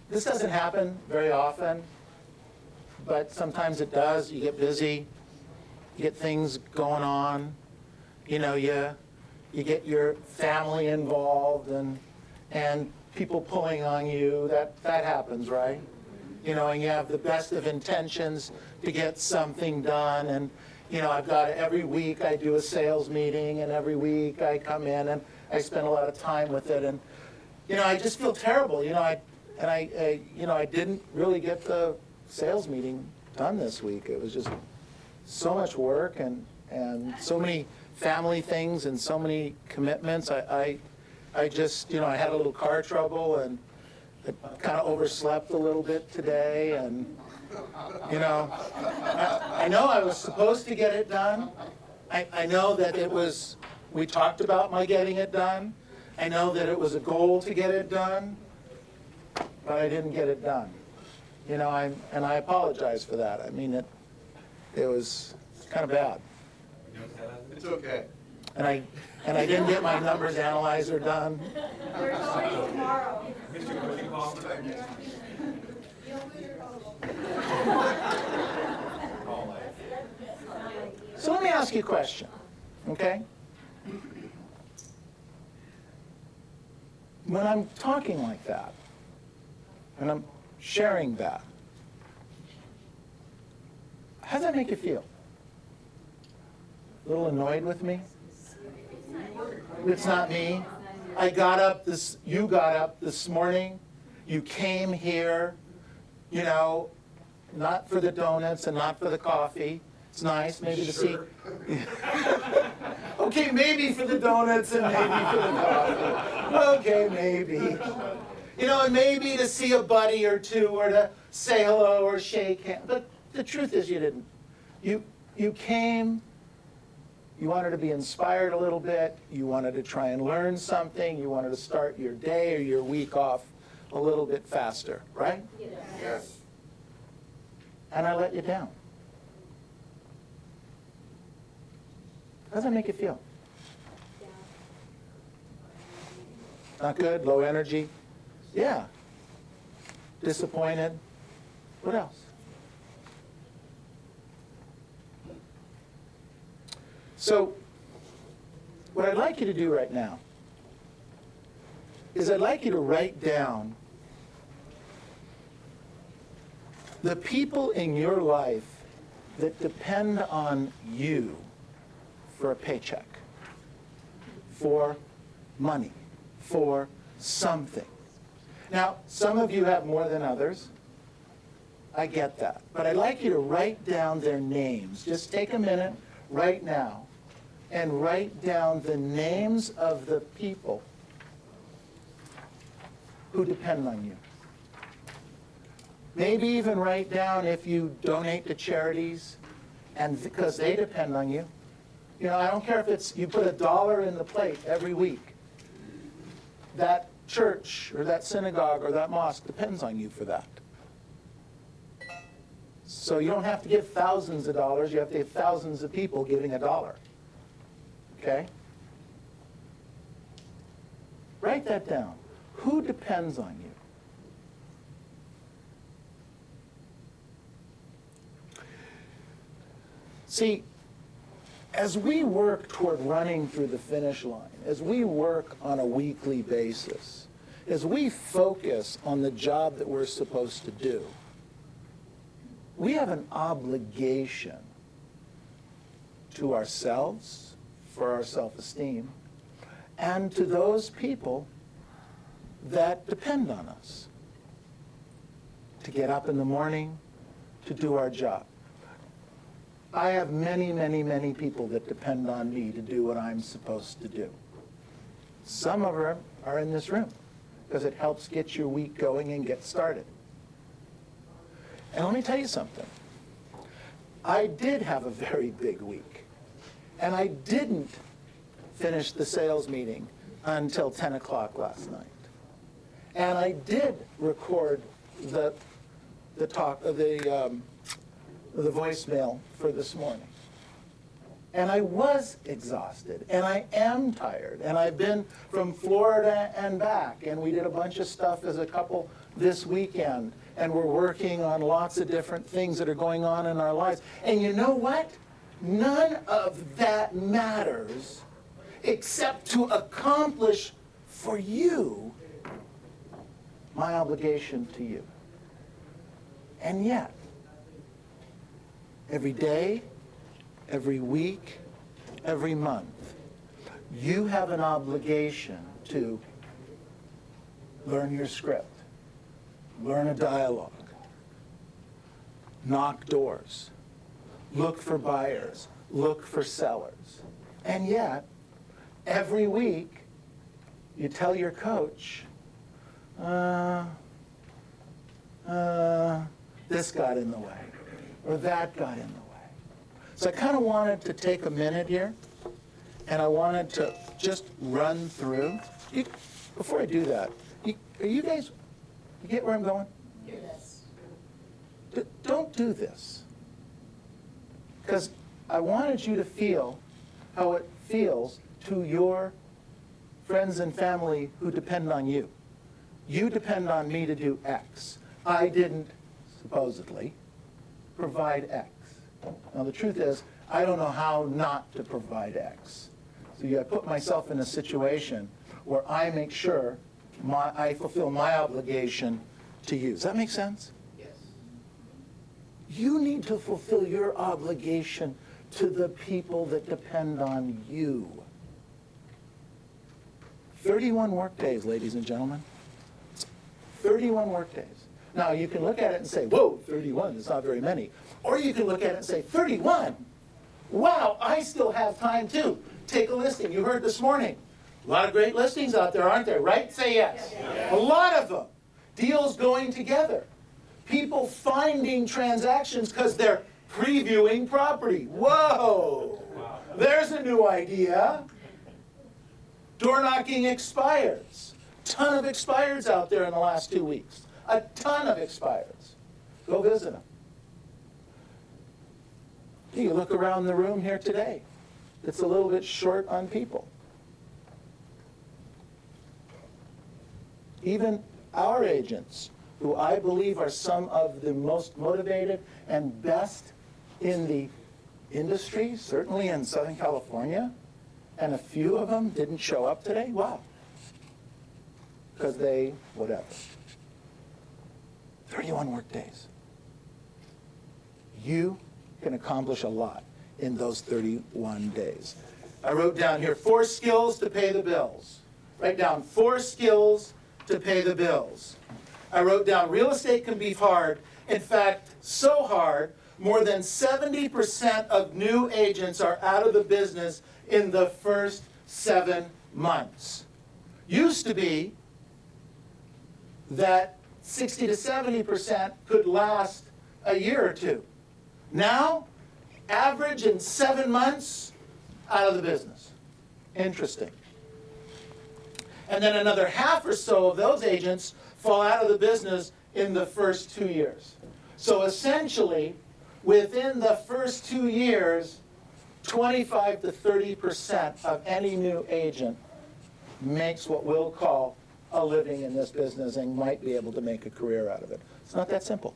This doesn't happen very often, but sometimes it does. You get busy, you get things going on, you get your family involved and people pulling on you. That happens, right? And you have the best of intentions to get something done. And, I've got every week I do a sales meeting, and every week I come in and I spend a lot of time with it. And, I just feel terrible, I didn't really get the sales meeting done this week. It was just so much work and so many family things and so many commitments. I just, I had a little car trouble and I kind of overslept a little bit today. And, I know I was supposed to get it done. I know that we talked about my getting it done. I know that it was a goal to get it done, but I didn't get it done. And I apologize for that. I mean, it was kind of bad. It's okay. And I didn't get my numbers analyzer done. There's always tomorrow. So let me ask you a question, okay? When I'm talking like that, and I'm sharing that, how does that make you feel? A little annoyed with me? It's not me. You got up this morning, you came here, not for the donuts and not for the coffee. It's nice maybe to see. Okay, maybe for the donuts and maybe for the coffee. Okay, maybe. And maybe to see a buddy or two or to say hello or shake hands. But the truth is you didn't. You came, you wanted to be inspired a little bit, you wanted to try and learn something, you wanted to start your day or your week off a little bit faster, right? Yes. And I let you down. How does that make you feel? Not good? Low energy? Yeah. Disappointed? What else? So, what I'd like you to do right now is I'd like you to write down the people in your life that depend on you for a paycheck, for money, for something. Now, some of you have more than others. I get that. But I'd like you to write down their names. Just take a minute right now and write down the names of the people who depend on you. Maybe even write down if you donate to charities, and because they depend on you. I don't care if it's you put $1 in the plate every week. That church or that synagogue or that mosque depends on you for that. So you don't have to give thousands of dollars. You have to have thousands of people giving $1. Okay? Write that down. Who depends on you? See, as we work toward running through the finish line, as we work on a weekly basis, as we focus on the job that we're supposed to do, we have an obligation to ourselves, for our self-esteem, and to those people that depend on us to get up in the morning, to do our job. I have many, many, many people that depend on me to do what I'm supposed to do. Some of them are in this room because it helps get your week going and get started. And let me tell you something. I did have a very big week. And I didn't finish the sales meeting until 10 o'clock last night. And I did record the voicemail for this morning. And I was exhausted, and I am tired, and I've been from Florida and back, and we did a bunch of stuff as a couple this weekend, and we're working on lots of different things that are going on in our lives. And you know what? None of that matters except to accomplish for you my obligation to you. And yet, every day, every week, every month, you have an obligation to learn your script, learn a dialogue, knock doors, look for buyers, look for sellers. And yet, every week, you tell your coach, this got in the way, or that got in the way. So I kind of wanted to take a minute here, and I wanted to just run through. Before I do that, are you guys, you get where I'm going? Yes. Don't do this. Because I wanted you to feel how it feels to your friends and family who depend on you. You depend on me to do X. I didn't, supposedly, provide X. Now, the truth is, I don't know how not to provide X. So I put myself in a situation where I make sure I fulfill my obligation to you. Does that make sense? Yes. You need to fulfill your obligation to the people that depend on you. 31 work days, ladies and gentlemen. 31 work days. Now, you can look at it and say, whoa, 31, that's not very many. Or you can look at it and say, 31? Wow, I still have time too. Take a listing. You heard this morning. A lot of great listings out there, aren't there? Right? Say yes. Yes. A lot of them. Deals going together. People finding transactions because they're previewing property. Whoa! There's a new idea. Door knocking expires. Ton of expireds out there in the last 2 weeks. A ton of expireds. Go visit them. You look around the room here today. It's a little bit short on people. Even our agents, who I believe are some of the most motivated and best in the industry, certainly in Southern California, and a few of them didn't show up today. Wow. Because they, whatever. 31 work days. You can accomplish a lot in those 31 days. I wrote down here 4 skills to pay the bills. Write down 4 skills to pay the bills. I wrote down real estate can be hard. In fact, so hard, more than 70% of new agents are out of the business in the first 7 months. Used to be that 60 to 70% could last a year or 2. Now, average in 7 months, out of the business. Interesting. And then another half or so of those agents fall out of the business in the first 2 years. So essentially, within the first 2 years, 25 to 30% of any new agent makes what we'll call a living in this business and might be able to make a career out of it. It's not that simple.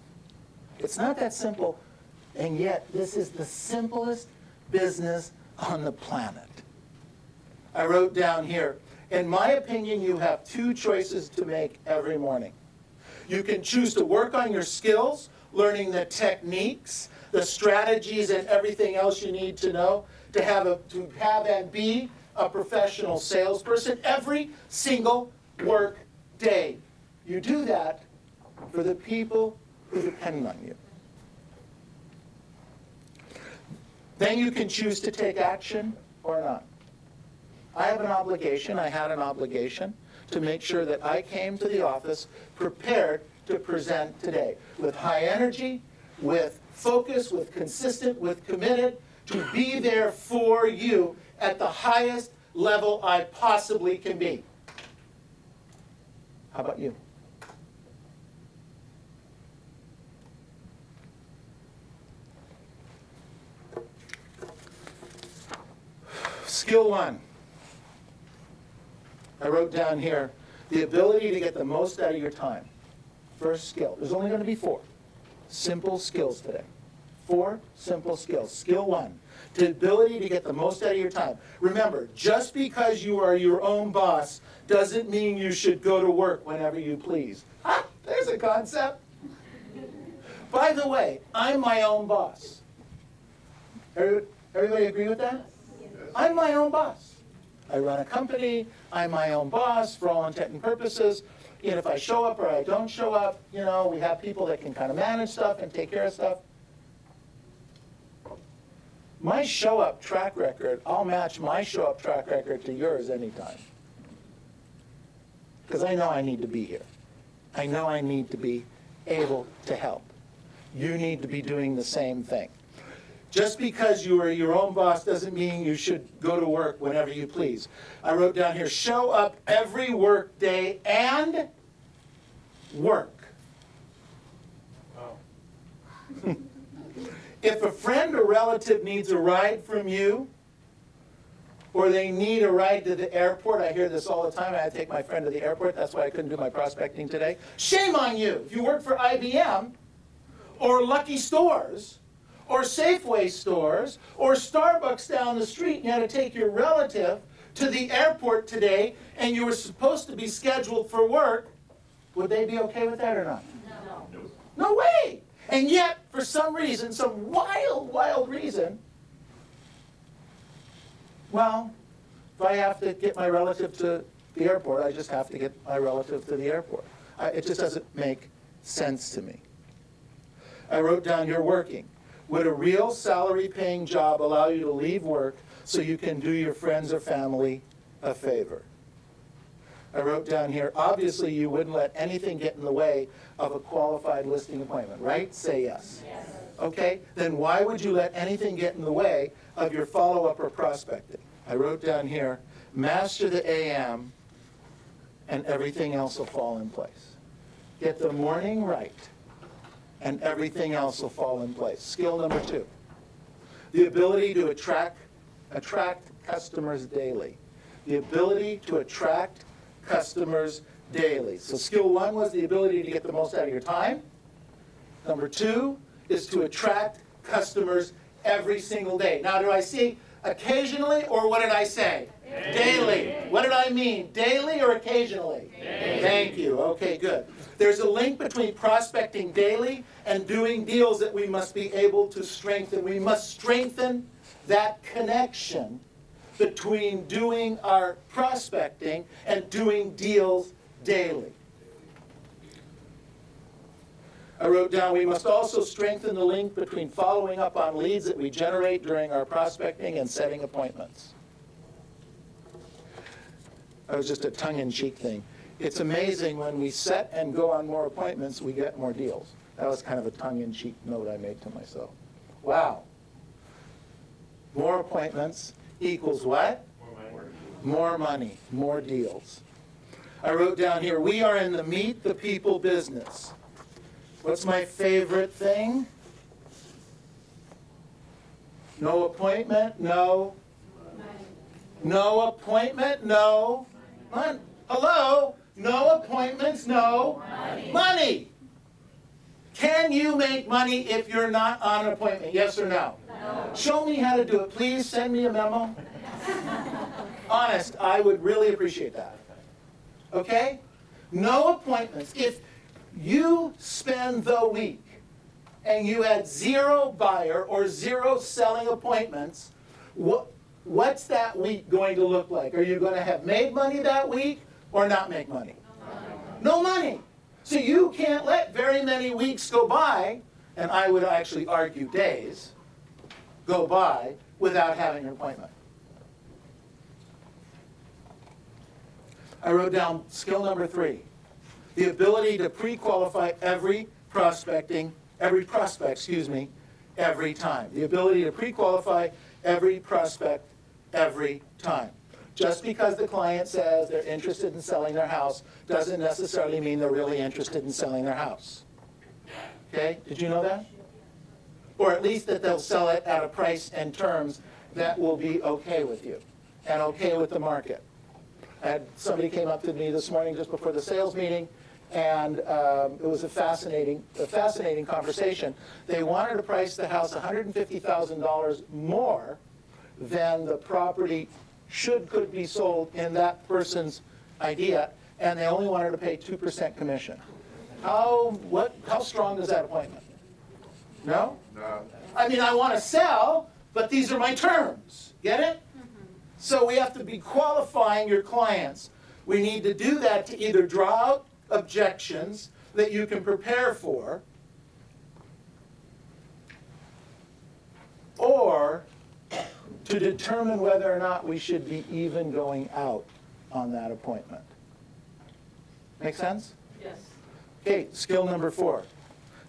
It's not that simple, and yet this is the simplest business on the planet. I wrote down here, in my opinion, you have 2 choices to make every morning. You can choose to work on your skills, learning the techniques, the strategies, and everything else you need to know to have and be a professional salesperson every single work day. You do that for the people who depend on you. Then you can choose to take action or not. I had an obligation to make sure that I came to the office prepared to present today with high energy, with focus, with consistent, with committed, to be there for you at the highest level I possibly can be. How about you? Skill 1. I wrote down here, the ability to get the most out of your time. First skill. There's only going to be 4 simple skills today. 4 simple skills. Skill 1, the ability to get the most out of your time. Remember, just because you are your own boss doesn't mean you should go to work whenever you please. Ha! There's a concept. By the way, I'm my own boss. Everybody agree with that? I'm my own boss. I run a company, I'm my own boss for all intent and purposes. And if I show up or I don't show up, we have people that can kind of manage stuff and take care of stuff. My show-up track record, I'll match my show-up track record to yours anytime. Because I know I need to be here. I know I need to be able to help. You need to be doing the same thing. Just because you are your own boss doesn't mean you should go to work whenever you please. I wrote down here, show up every work day and work. Wow. If a friend or relative needs a ride from you, or they need a ride to the airport, I hear this all the time, I had to take my friend to the airport, that's why I couldn't do my prospecting today. Shame on you. If you work for IBM, or Lucky Stores, or Safeway stores, or Starbucks down the street, and you had to take your relative to the airport today, and you were supposed to be scheduled for work, would they be okay with that or not? No. No way! And yet, for some reason, some wild, wild reason, well, if I have to get my relative to the airport, I just have to get my relative to the airport. It just doesn't make sense to me. I wrote down, you're working. Would a real salary-paying job allow you to leave work so you can do your friends or family a favor? I wrote down here, obviously you wouldn't let anything get in the way of a qualified listing appointment, right? Say yes. Yes. Okay, then why would you let anything get in the way of your follow-up or prospecting? I wrote down here, master the AM and everything else will fall in place. Get the morning right and everything else will fall in place. Skill number 2, the ability to attract customers daily. The ability to attract customers daily. So skill 1 was the ability to get the most out of your time. Number 2 is to attract customers every single day. Now, do I see occasionally, or what did I say? Daily. What did I mean? Daily or occasionally? Daily. Thank you. Okay, good. There's a link between prospecting daily and doing deals that we must be able to strengthen. We must strengthen that connection between doing our prospecting and doing deals daily. I wrote down, we must also strengthen the link between following up on leads that we generate during our prospecting and setting appointments. That was just a tongue-in-cheek thing. It's amazing when we set and go on more appointments, we get more deals. That was kind of a tongue-in-cheek note I made to myself. Wow. More appointments equals what? More money, more deals. I wrote down here, we are in the meet the people business. What's my favorite thing? No appointment, no. No appointment, no. Hello? No appointments, no. Money. Can you make money if you're not on an appointment? Yes or no? No. Show me how to do it. Please send me a memo. Honest, I would really appreciate that. Okay? No appointments. If you spend the week and you had 0 buyer or 0 selling appointments, what's that week going to look like? Are you going to have made money that week or not make money? No money. So you can't let very many weeks go by, and I would actually argue days, go by without having an appointment. I wrote down skill number 3, the ability to pre-qualify every prospect, every time. The ability to pre-qualify every prospect every time. Just because the client says they're interested in selling their house doesn't necessarily mean they're really interested in selling their house. Okay? Did you know that? Or at least that they'll sell it at a price and terms that will be okay with you. and okay with the market. I had somebody came up to me this morning just before the sales meeting, and it was a fascinating conversation. They wanted to price the house $150,000 more than the property could be sold in that person's idea, and they only wanted to pay 2% commission. How strong is that appointment? No? No. I mean, I want to sell, but these are my terms. Get it? So we have to be qualifying your clients. We need to do that to either draw out objections that you can prepare for, or to determine whether or not we should be even going out on that appointment. Make sense? Yes. Okay, skill number 4,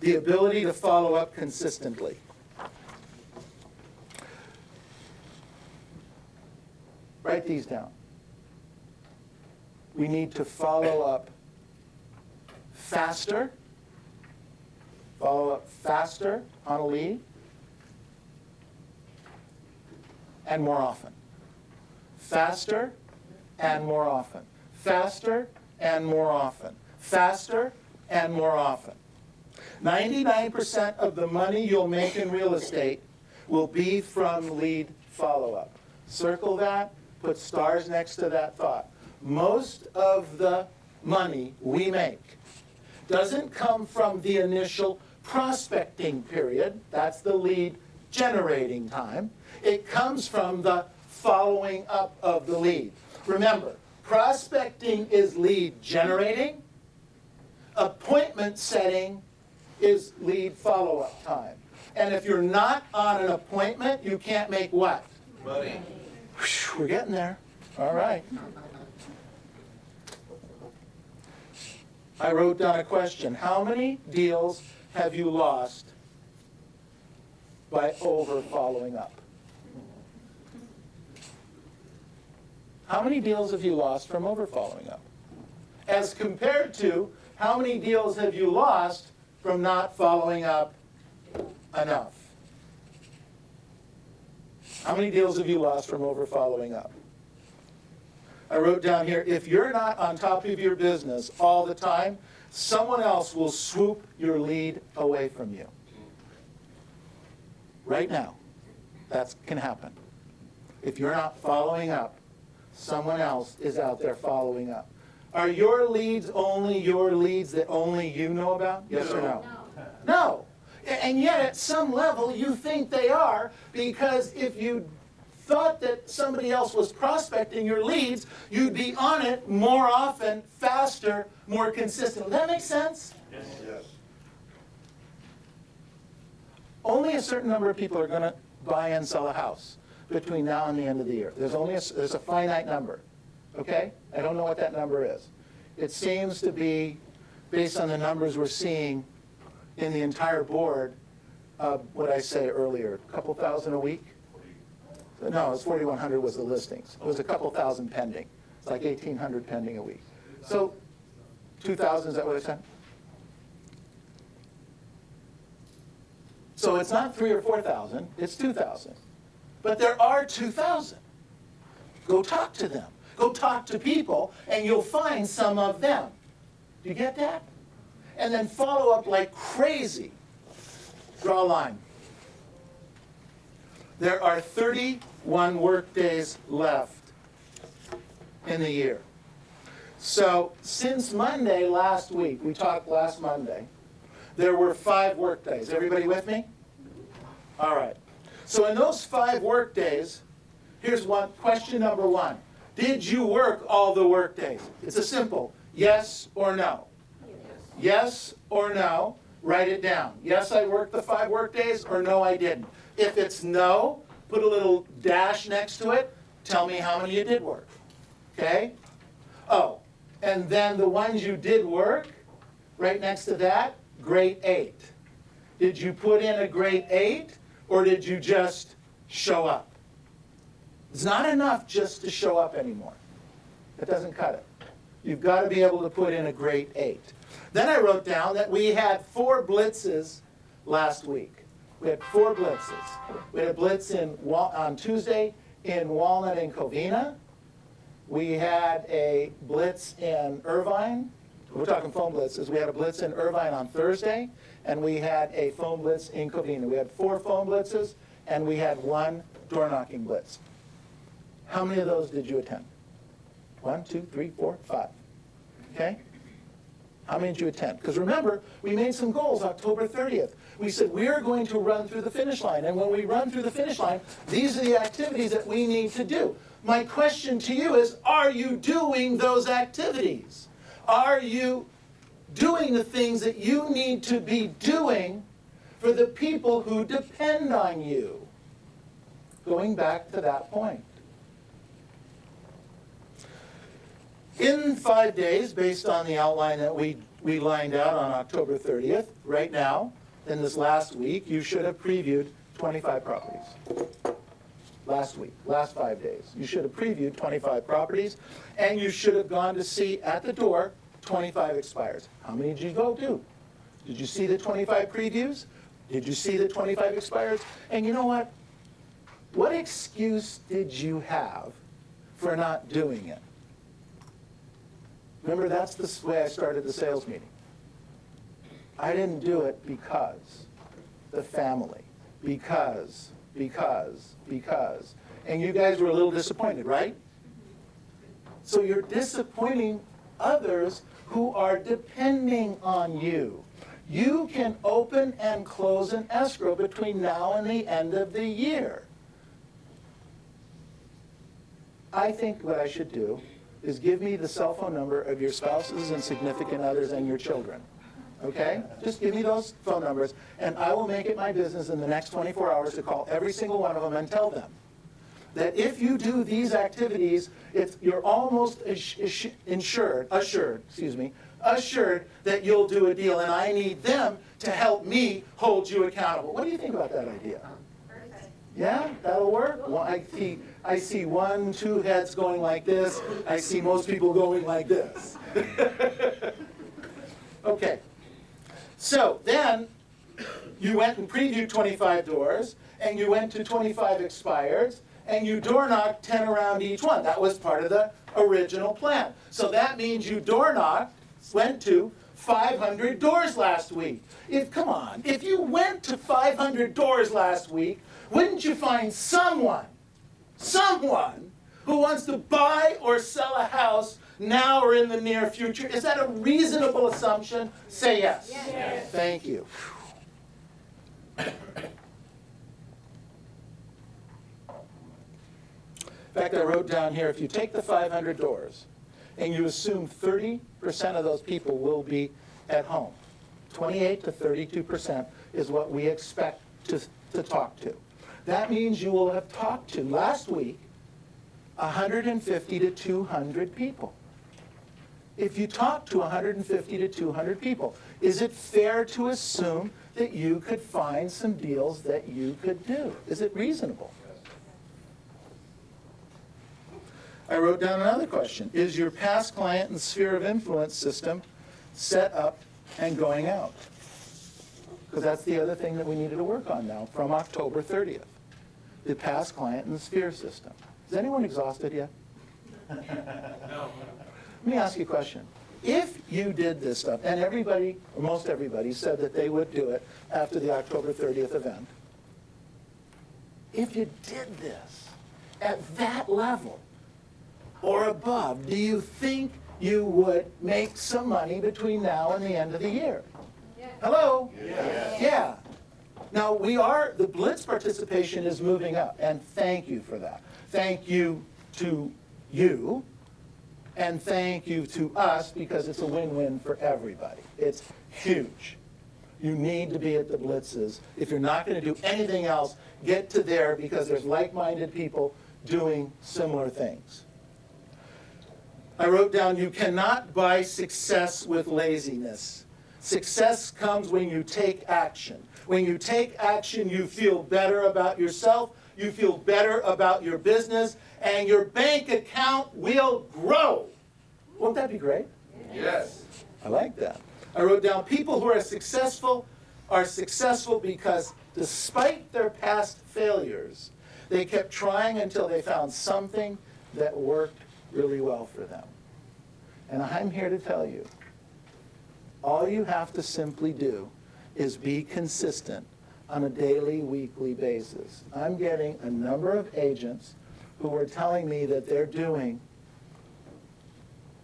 the ability to follow up consistently. Write these down. We need to follow up faster on a lead, and more often. Faster and more often. Faster and more often. Faster and more often. 99% of the money you'll make in real estate will be from lead follow-up. Circle that, put stars next to that thought. Most of the money we make doesn't come from the initial prospecting period. That's the lead generating time. It comes from the following up of the lead. Remember, prospecting is lead generating. Appointment setting is lead follow-up time. And if you're not on an appointment, you can't make what? Money. Whew, we're getting there. All right. I wrote down a question. How many deals have you lost by over following up? How many deals have you lost from over following up? As compared to how many deals have you lost from not following up enough? How many deals have you lost from over following up? I wrote down here, if you're not on top of your business all the time, someone else will swoop your lead away from you. Right now, that can happen. If you're not following up, someone else is out there following up. Are your leads only your leads that only you know about? Yes or no? No. And yet at some level you think they are, because if you thought that somebody else was prospecting your leads, you'd be on it more often, faster, more consistent. Does that make sense? Yes. Only a certain number of people are going to buy and sell a house between now and the end of the year. There's a finite number, okay? I don't know what that number is. It seems to be, based on the numbers we're seeing in the entire board, what I say earlier, a couple thousand a week? No, it was 4,100 was the listings. It was a couple thousand pending. It's like 1,800 pending a week. So 2,000, is that what I said? So it's not 3,000 or 4,000, it's 2,000. But there are 2,000. Go talk to them. Go talk to people, and you'll find some of them. Do you get that? And then follow up like crazy. Draw a line. There are 31 work days left in the year. So since Monday last week, we talked last Monday, there were 5 work days. Everybody with me? All right. So in those 5 work days, here's question number 1. Did you work all the work days? It's a simple yes or no. Yes or no, write it down. Yes, I worked the 5 work days, or no, I didn't. If it's no, put a little dash next to it. Tell me how many you did work. Okay? Oh, and then the ones you did work, right next to that, grade 8. Did you put in a grade 8, or did you just show up? It's not enough just to show up anymore. That doesn't cut it. You've got to be able to put in a grade 8. Then I wrote down that we had 4 blitzes last week. We had 4 blitzes. We had a blitz on Tuesday in Walnut and Covina. We had a blitz in Irvine. We're talking phone blitzes. We had a blitz in Irvine on Thursday, and we had a phone blitz in Covina. We had 4 phone blitzes, and we had 1 door knocking blitz. How many of those did you attend? 1, 2, 3, 4, 5. Okay? How many did you attend? Because remember, we made some goals October 30th. We said we're going to run through the finish line. And when we run through the finish line, these are the activities that we need to do. My question to you is, are you doing those activities? Are you doing the things that you need to be doing for the people who depend on you? Going back to that point. In 5 days, based on the outline that we lined out on October 30th, right now, in this last week, you should have previewed 25 properties. Last week, last 5 days. You should have previewed 25 properties, and you should have gone to see at the door 25 expires. How many did you go to? Did you see the 25 previews? Did you see the 25 expires? And you know what? What excuse did you have for not doing it? Remember, that's the way I started the sales meeting. I didn't do it because the family, because. And you guys were a little disappointed, right? So you're disappointing others who are depending on you. You can open and close an escrow between now and the end of the year. I think what I should do is give me the cell phone number of your spouses and significant others and your children. Okay? Just give me those phone numbers, and I will make it my business in the next 24 hours to call every single one of them and tell them that if you do these activities, you're almost assured that you'll do a deal, and I need them to help me hold you accountable. What do you think about that idea? Perfect. Yeah, that'll work. Well, I see 1, 2 heads going like this. I see most people going like this. Okay. So then you went and previewed 25 doors, and you went to 25 expireds, and you door knocked 10 around each one. That was part of the original plan. So that means you door knocked, went to 500 doors last week. Come on, if you went to 500 doors last week, wouldn't you find someone who wants to buy or sell a house now or in the near future? Is that a reasonable assumption? Say yes. Yes. Thank you. In fact, I wrote down here, if you take the 500 doors and you assume 30% of those people will be at home, 28 to 32% is what we expect to talk to. That means you will have talked to, last week, 150 to 200 people. If you talk to 150 to 200 people, is it fair to assume that you could find some deals that you could do? Is it reasonable? I wrote down another question. Is your past client and sphere of influence system set up and going out? Because that's the other thing that we needed to work on now from October 30th. The past client and the sphere system. Is anyone exhausted yet? No. Let me ask you a question. If you did this stuff, and everybody, or most everybody, said that they would do it after the October 30th event, if you did this at that level or above, do you think you would make some money between now and the end of the year? Yes. Hello? Yes. Yeah. Now, the Blitz participation is moving up, and thank you for that. Thank you to you, and thank you to us, because it's a win-win for everybody. It's huge. You need to be at the Blitzes. If you're not going to do anything else, get to there, because there's like-minded people doing similar things. I wrote down, you cannot buy success with laziness. Success comes when you take action. When you take action, you feel better about yourself, you feel better about your business, and your bank account will grow. Won't that be great? Yes. I like that. I wrote down, people who are successful because despite their past failures, They kept trying until they found something that worked really well for them. And I'm here to tell you, all you have to simply do is be consistent on a daily, weekly basis. I'm getting a number of agents who are telling me that they're doing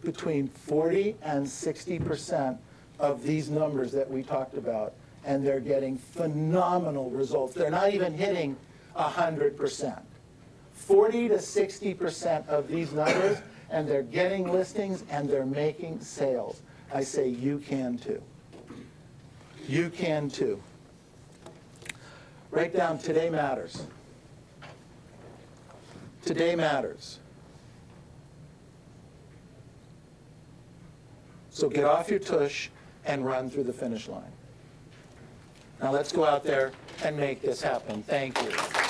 between 40 and 60% of these numbers that we talked about, and they're getting phenomenal results. They're not even hitting 100%. 40 to 60% of these numbers, and they're getting listings and they're making sales. I say you can too. You can too. Write down today matters. Today matters. So get off your tush and run through the finish line. Now let's go out there and make this happen. Thank you.